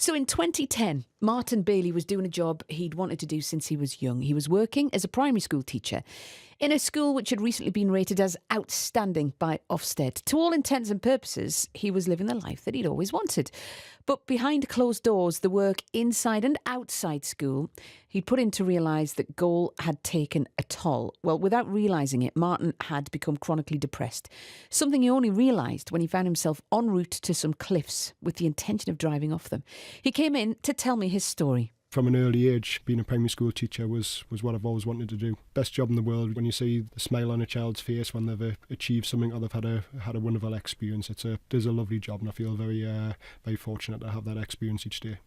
So in 2010, Martin Bailey was doing a job he'd wanted to do since he was young. He was working as a primary school teacher in a school which had recently been rated as outstanding by Ofsted. To all intents and purposes, he was living the life that he'd always wanted. But behind closed doors, the work inside and outside school, he'd put in to realise that goal had taken a toll. Well, without realising it, Martin had become chronically depressed. Something he only realised when he found himself en route to some cliffs with the intention of driving off them. He came in to tell me his story. From an early age, being a primary school teacher was what I've always wanted to do. Best job in the world. When you see the smile on a child's face when they've achieved something or they've had a wonderful experience, it is a lovely job, and I feel very fortunate to have that experience each day.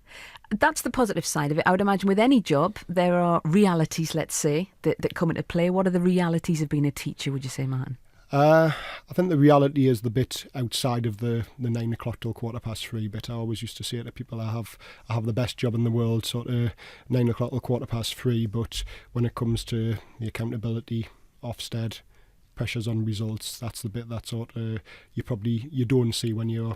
That's the positive side of it. I would imagine with any job, there are realities, let's say, that come into play. What are the realities of being a teacher, would you say, Martin? I think the reality is the bit outside of the 9 o'clock till 3:15 bit. I always used to say to people, I have the best job in the world, sort of 9 o'clock till 3:15. But when it comes to the accountability, Ofsted, pressures on results, that's the bit that sort of you don't see when you're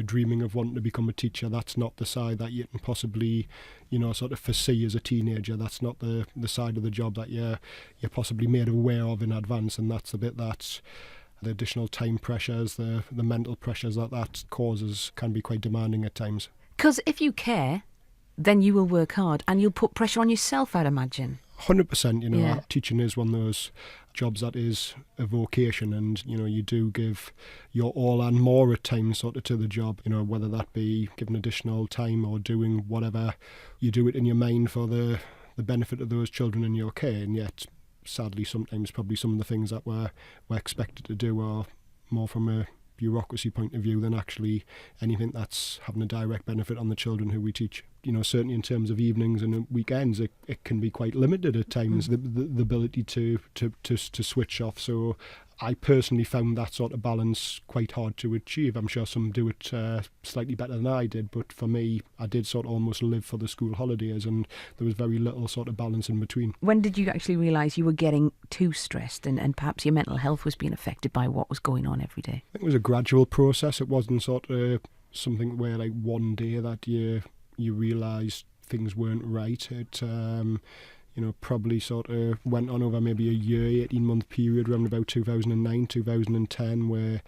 dreaming of wanting to become a teacher. That's not the side that you can possibly, sort of foresee as a teenager. That's not the side of the job that you're possibly made aware of in advance, and that's the bit that the additional time pressures, the mental pressures that causes can be quite demanding at times. Because if you care, then you will work hard and you'll put pressure on yourself, I'd imagine. 100%, Yeah. Teaching is one of those jobs that is a vocation, and you do give your all and more at times sort of to the job, whether that be giving additional time or doing whatever. You do it in your mind for the benefit of those children in your care, and yet sadly sometimes probably some of the things that we're expected to do are more from a bureaucracy point of view than actually anything that's having a direct benefit on the children who we teach. Certainly in terms of evenings and weekends, it can be quite limited at times, the ability to switch off. So I personally found that sort of balance quite hard to achieve. I'm sure some do it slightly better than I did, but for me, I did sort of almost live for the school holidays, and there was very little sort of balance in between. When did you actually realise you were getting too stressed and perhaps your mental health was being affected by what was going on every day? I think it was a gradual process. It wasn't sort of something where like one day that you realised things weren't right. It probably sort of went on over maybe a year, 18-month period around about 2009, 2010, where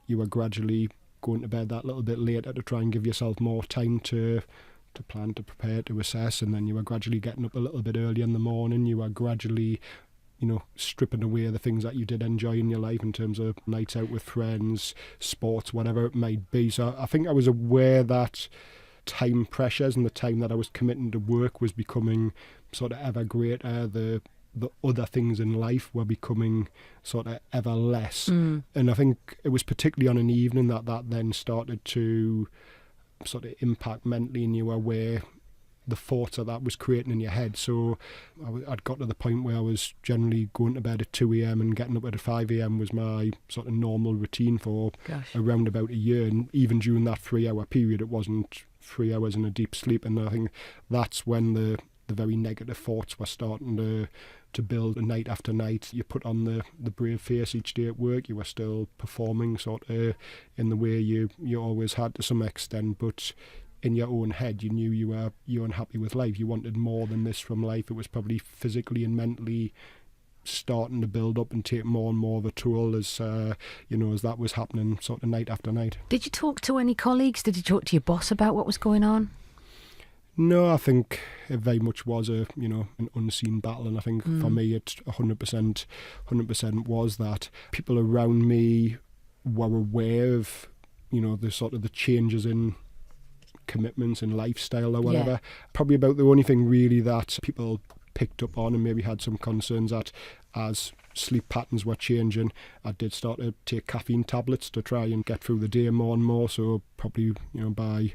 you were gradually going to bed that little bit later to try and give yourself more time to plan, to prepare, to assess, and then you were gradually getting up a little bit early in the morning. You were gradually stripping away the things that you did enjoy in your life in terms of nights out with friends, sports, whatever it might be. So I think I was aware that time pressures and the time that I was committing to work was becoming sort of ever greater. The other things in life were becoming sort of ever less. And I think it was particularly on an evening that then started to sort of impact mentally, and you were aware the thoughts that was creating in your head. So I'd got to the point where I was generally going to bed at 2 a.m. and getting up at 5 a.m. was my sort of normal routine for around about a year. And even during that 3-hour period, it wasn't 3 hours in a deep sleep. And I think that's when the very negative thoughts were starting to build night after night. You put on the brave face each day at work. You were still performing sort of in the way you always had to some extent, but in your own head, you knew you were unhappy with life. You wanted more than this from life. It was probably physically and mentally starting to build up and take more and more of a toll as that was happening sort of night after night. Did you talk to any colleagues? Did you talk to your boss about what was going on? No, I think it very much was an unseen battle, and I think for me it 100% was that. People around me were aware of the sort of the changes in commitments and lifestyle or whatever. Yeah. Probably about the only thing really that people picked up on and maybe had some concerns at, as sleep patterns were changing, I did start to take caffeine tablets to try and get through the day more and more. So probably by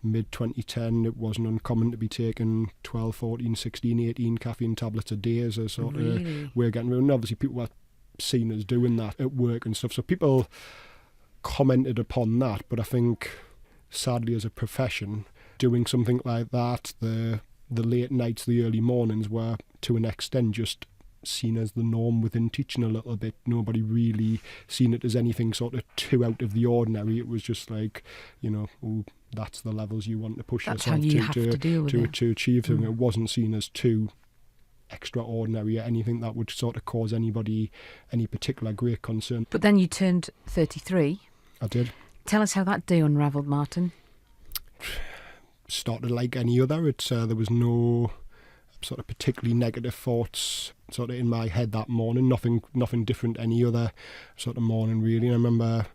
mid-2010 it wasn't uncommon to be taking 12, 14, 16, 18 caffeine tablets a day as a sort of way of getting around. And obviously people were seen as doing that at work and stuff, so people commented upon that. But I think sadly as a profession, doing something like that, the late nights, the early mornings were to an extent just seen as the norm within teaching a little bit. Nobody really seen it as anything sort of too out of the ordinary. It was just like, that's the levels you want to push That's yourself how you have to deal with it. to achieve something. It wasn't seen as too extraordinary or anything that would sort of cause anybody any particular great concern. But then you turned 33. I did. Tell us how that day unravelled, Martin. Started like any other. There was no sort of particularly negative thoughts sort of in my head that morning. Nothing different any other sort of morning really. And I remember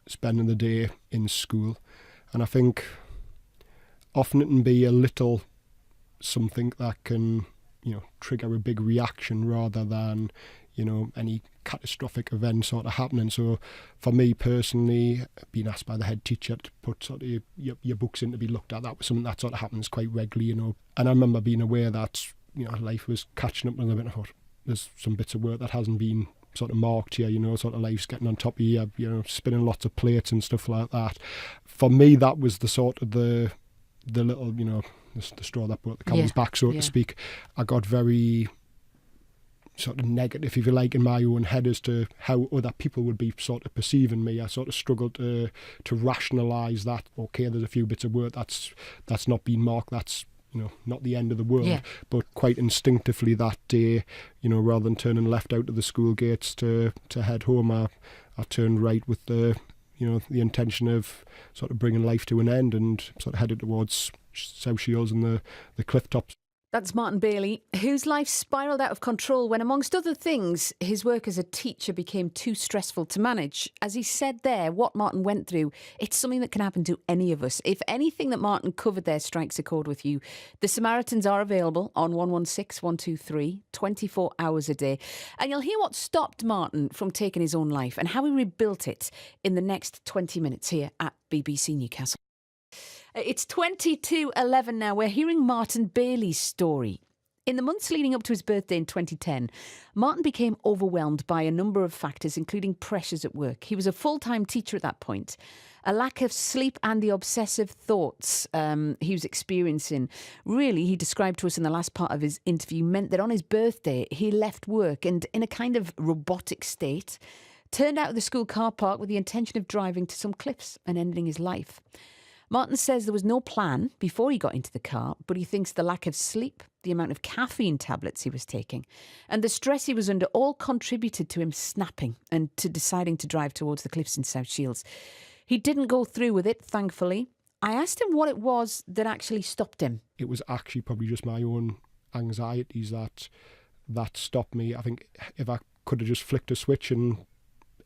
spending the day in school, and I think often it can be a little something that can, trigger a big reaction rather than, any catastrophic event sort of happening. So for me personally, being asked by the head teacher to put sort of your books in to be looked at, that was something that sort of happens quite regularly, And I remember being aware that, life was catching up a little bit. I thought, there's some bits of work that hasn't been sort of marked here, sort of life's getting on top of you, spinning lots of plates and stuff like that. For me, that was the sort of the little, the straw that brought the camel's back, so to speak. I got very sort of negative, if you like, in my own head as to how other people would be sort of perceiving me. I sort of struggled to rationalise that, okay, there's a few bits of work that's not been marked, that's, not the end of the world. Yeah. But quite instinctively that day, rather than turning left out of the school gates to head home, I turned right with the intention of sort of bringing life to an end and sort of headed towards South Shields and the cliff tops. That's Martin Bailey, whose life spiralled out of control when, amongst other things, his work as a teacher became too stressful to manage. As he said there, what Martin went through, it's something that can happen to any of us. If anything that Martin covered there strikes a chord with you, the Samaritans are available on 116 123, 24 hours a day. And you'll hear what stopped Martin from taking his own life and how he rebuilt it in the next 20 minutes here at BBC Newcastle. It's 22:11 now. We're hearing Martin Bailey's story. In the months leading up to his birthday in 2010, Martin became overwhelmed by a number of factors, including pressures at work. He was a full-time teacher at that point. A lack of sleep and the obsessive thoughts he was experiencing, really, he described to us in the last part of his interview, meant that on his birthday, he left work and, in a kind of robotic state, turned out of the school car park with the intention of driving to some cliffs and ending his life. Martin says there was no plan before he got into the car, but he thinks the lack of sleep, the amount of caffeine tablets he was taking, and the stress he was under all contributed to him snapping and to deciding to drive towards the cliffs in South Shields. He didn't go through with it, thankfully. I asked him what it was that actually stopped him. It was actually probably just my own anxieties that stopped me. I think if I could have just flicked a switch and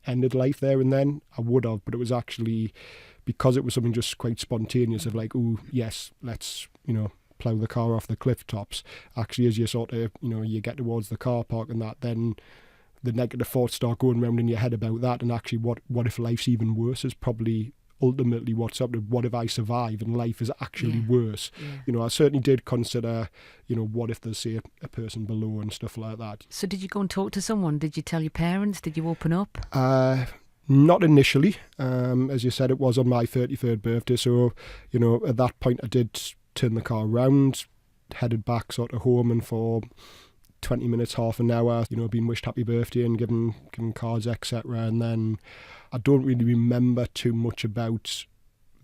ended life there and then, I would have, but it was actually because it was something just quite spontaneous of like, oh yes, let's plough the car off the cliff tops. Actually, as you sort of you get towards the car park and that, then the negative thoughts start going round in your head about that, and actually what if life's even worse is probably ultimately what's up. What if I survive and life is actually worse? I certainly did consider what if there's, say, a person below and stuff like that. So did you go and talk to someone? Did you tell your parents? Did you open up? Not initially. As you said, it was on my 33rd birthday, so at that point I did turn the car around, headed back sort of home, and for 20 minutes, half an hour, being wished happy birthday and given cards, etc. And then I don't really remember too much about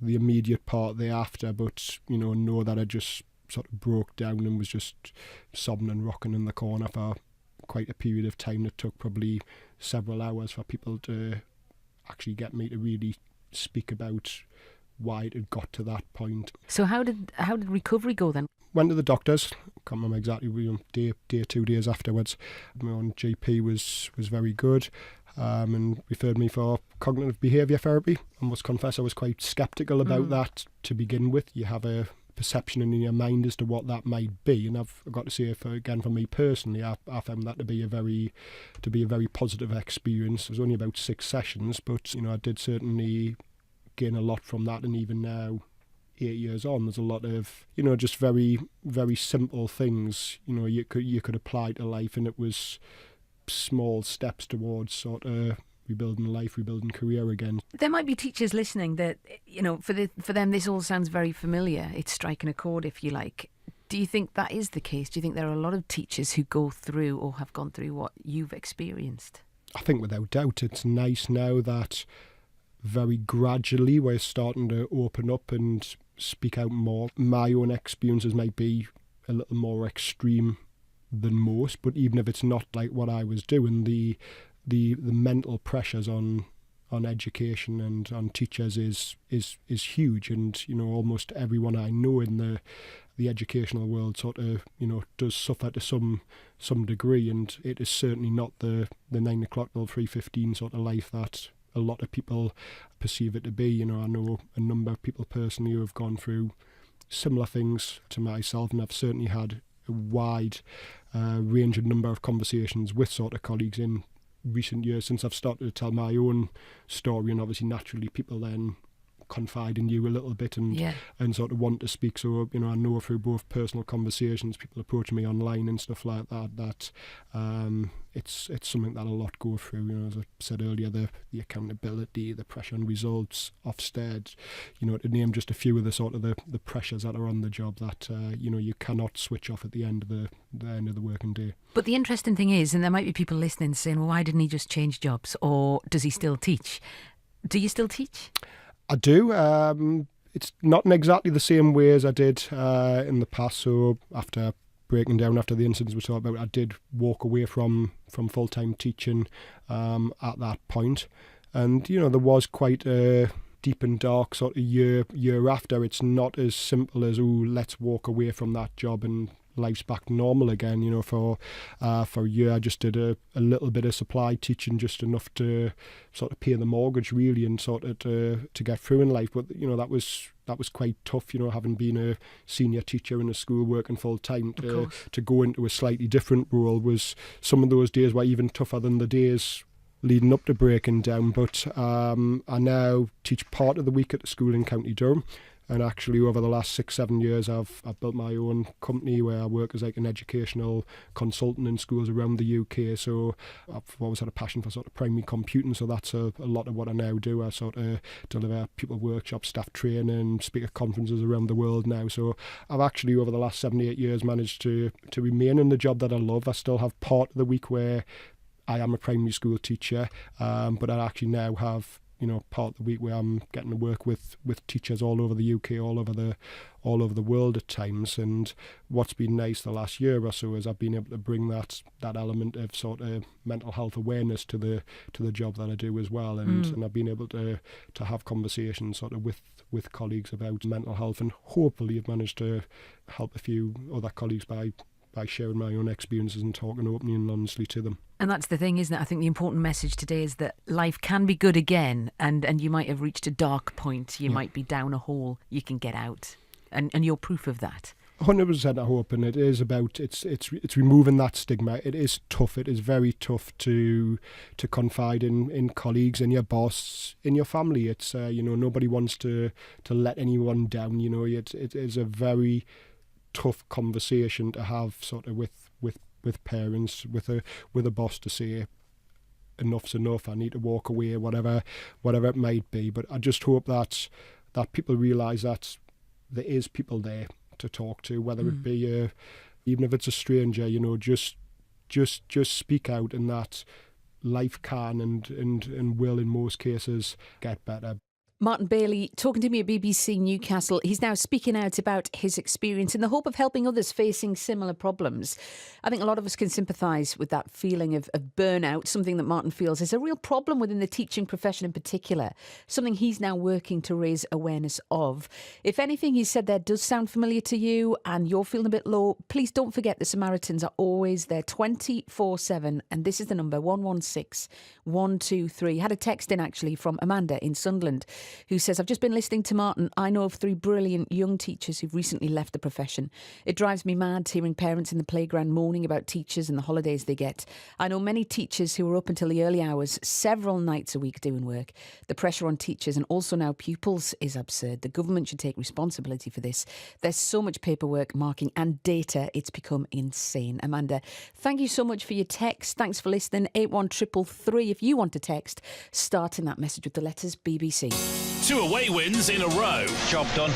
the immediate part thereafter, but know that I just sort of broke down and was just sobbing and rocking in the corner for quite a period of time. It took probably several hours for people to actually get me to really speak about why it had got to that point. So how did recovery go then? Went to the doctors. Can't remember exactly. Day 2 days afterwards, my own GP was very good, and referred me for cognitive behaviour therapy. I must confess I was quite sceptical about that to begin with. You have a perception in your mind as to what that might be, and I've got to say, for me personally, I found that to be a very positive experience. It was only about 6 sessions, but I did certainly gain a lot from that, and even now, 8 years on, there's a lot of just very, very simple things you could apply to life, and it was small steps towards sort of rebuilding life, rebuilding career again. There might be teachers listening that for them this all sounds very familiar. It's striking a chord, if you like. Do you think that is the case? Do you think there are a lot of teachers who go through or have gone through what you've experienced? I think without doubt it's nice now that very gradually we're starting to open up and speak out more. My own experiences might be a little more extreme than most, but even if it's not like what I was doing, the mental pressures on education and on teachers is huge. And almost everyone I know in the educational world sort of does suffer to some degree, and it is certainly not the 9 o'clock till 3:15 sort of life that a lot of people perceive it to be. I know a number of people personally who have gone through similar things to myself, and I've certainly had a wide range and number of conversations with sort of colleagues in recent years since I've started to tell my own story, and obviously naturally people then confide in you a little bit and sort of want to speak. So I know through both personal conversations, people approaching me online and stuff like that it's something that a lot go through. As I said earlier, the accountability, the pressure on results, Ofsted, to name just a few of the sort of the pressures that are on the job that you cannot switch off at the end of the working day. But the interesting thing is, and there might be people listening saying, well, why didn't he just change jobs, or does he still teach? Do you still teach? I do. It's not in exactly the same way as I did in the past. So after breaking down, after the incidents we talked about, I did walk away from full-time teaching at that point. And, there was quite a deep and dark sort of year after. It's not as simple as, let's walk away from that job and life's back normal again. For a year I just did a little bit of supply teaching, just enough to sort of pay the mortgage really, and sort of to get through in life. But that was quite tough, having been a senior teacher in a school working full time, to go into a slightly different role was, some of those days were even tougher than the days leading up to breaking down. But I now teach part of the week at the school in County Durham. And actually, over the last 6-7 years, I've built my own company where I work as like an educational consultant in schools around the UK. So I've always had a passion for sort of primary computing. So that's a lot of what I now do. I sort of deliver people workshops, staff training, speak at conferences around the world now. So I've actually, over the last 7 to 8 years, managed to remain in the job that I love. I still have part of the week where I am a primary school teacher, but I actually now have part of the week where I'm getting to work with teachers all over the UK, all over the world at times. And what's been nice the last year or so is I've been able to bring that element of sort of mental health awareness to the job that I do as well. And I've been able to have conversations sort of with colleagues about mental health, and hopefully have managed to help a few other colleagues by sharing my own experiences and talking openly and honestly to them. And that's the thing, isn't it? I think the important message today is that life can be good again, and you might have reached a dark point. You might be down a hole. You can get out, and you're proof of that. 100% I hope, and it is about it's removing that stigma. It is tough. It is very tough to confide in colleagues, in your boss, in your family. It's nobody wants to let anyone down. It is a very tough conversation to have sort of with parents, with a boss, to say enough's enough, I need to walk away, whatever it might be. But I just hope that people realise that there is people there to talk to, whether it be even if it's a stranger, just speak out, and that life can and will in most cases get better. Martin Bailey talking to me at BBC Newcastle. He's now speaking out about his experience in the hope of helping others facing similar problems. I think a lot of us can sympathise with that feeling of burnout, something that Martin feels is a real problem within the teaching profession in particular, something he's now working to raise awareness of. If anything he said there does sound familiar to you and you're feeling a bit low, please don't forget the Samaritans are always there 24/7, and this is the number 116 123. Had a text in actually from Amanda in Sunderland, who says, I've just been listening to Martin. I know of 3 brilliant young teachers who've recently left the profession. It drives me mad hearing parents in the playground moaning about teachers and the holidays they get. I know many teachers who are up until the early hours, several nights a week doing work. The pressure on teachers and also now pupils is absurd. The government should take responsibility for this. There's so much paperwork, marking and data. It's become insane. Amanda, thank you so much for your text. Thanks for listening. 81333. If you want to text, start in that message with the letters BBC. 2 away wins in a row. Job done.